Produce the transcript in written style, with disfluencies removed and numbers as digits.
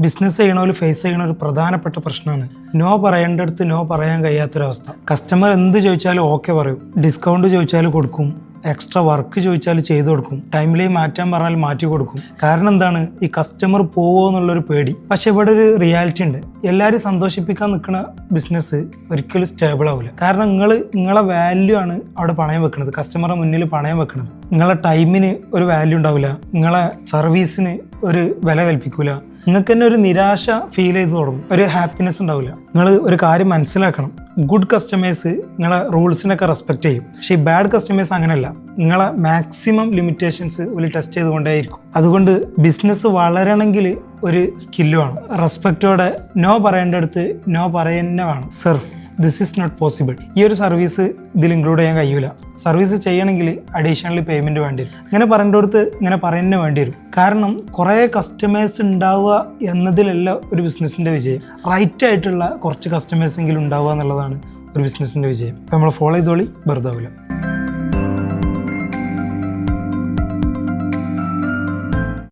Business ചെയ്യണവർ face ചെയ്യണ ഒരു പ്രധാനപ്പെട്ട പ്രശ്നമാണ് നോ പറയേണ്ടടുത്ത് നോ പറയാൻ കഴിയാത്തൊരവസ്ഥ. കസ്റ്റമർ എന്ത് ചോദിച്ചാലും ഓക്കെ പറയും, ഡിസ്കൗണ്ട് ചോദിച്ചാൽ കൊടുക്കും, എക്സ്ട്രാ വർക്ക് ചോദിച്ചാൽ ചെയ്തു കൊടുക്കും, ടൈമിലി മാറ്റാൻ പറഞ്ഞാൽ മാറ്റി കൊടുക്കും. കാരണം എന്താണ്, ഈ കസ്റ്റമർ പോവോ എന്നുള്ളൊരു പേടി. പക്ഷെ ഇവിടെ ഒരു റിയാലിറ്റി ഉണ്ട്. എല്ലാവരും സന്തോഷിപ്പിക്കാൻ നിൽക്കുന്ന ബിസിനസ് ഒരിക്കലും സ്റ്റേബിൾ ആവില്ല. കാരണം നിങ്ങളെ വാല്യൂ ആണ് അവിടെ പണയം വെക്കുന്നത്, കസ്റ്റമറുടെ മുന്നിൽ പണയം വെക്കുന്നത്. നിങ്ങളെ ടൈമിന് ഒരു വാല്യൂ ഉണ്ടാവില്ല, നിങ്ങളെ സർവീസിന് ഒരു വില കൽപ്പിക്കൂല, നിങ്ങൾക്ക് തന്നെ ഒരു നിരാശ ഫീൽ ചെയ്ത് തുടങ്ങും, ഒരു ഹാപ്പിനെസ് ഉണ്ടാവില്ല. നിങ്ങൾ ഒരു കാര്യം മനസ്സിലാക്കണം, ഗുഡ് കസ്റ്റമേഴ്സ് നിങ്ങളെ റൂൾസിനൊക്കെ റെസ്പെക്ട് ചെയ്യും. പക്ഷേ ഈ ബാഡ് കസ്റ്റമേഴ്സ് അങ്ങനെയല്ല, നിങ്ങളെ മാക്സിമം ലിമിറ്റേഷൻസ് ഒരു ടെസ്റ്റ് ചെയ്തുകൊണ്ടേയിരിക്കും. അതുകൊണ്ട് ബിസിനസ് വളരണമെങ്കിൽ ഒരു സ്കില്ലുമാണ്. റെസ്പെക്റ്റോടെ നോ പറയേണ്ടടുത്ത് നോ പറയുന്നേ വേണം. Sir, this is not possible, ഈ ഒരു സർവീസ് ഇതിൽ ഇൻക്ലൂഡ് ചെയ്യാൻ കഴിയൂല, സർവീസ് ചെയ്യണമെങ്കിൽ അഡീഷണലി പേയ്മെൻറ്റ് വേണ്ടി വരും. ഇങ്ങനെ പറയേണ്ടടുത്ത് ഇങ്ങനെ പറയുന്നേ വേണ്ടി വരും. കാരണം കുറേ കസ്റ്റമേഴ്സ് ഉണ്ടാവുക എന്നതിലല്ല ഒരു ബിസിനസ്സിൻ്റെ വിജയം, റൈറ്റ് ആയിട്ടുള്ള കുറച്ച് കസ്റ്റമേഴ്സെങ്കിലും ഉണ്ടാവുക എന്നുള്ളതാണ് ഒരു ബിസിനസ്സിൻ്റെ വിജയം. അപ്പോൾ നമ്മൾ ഫോളോ ചെയ്തോളി, വെറുതെ ആവില്ല.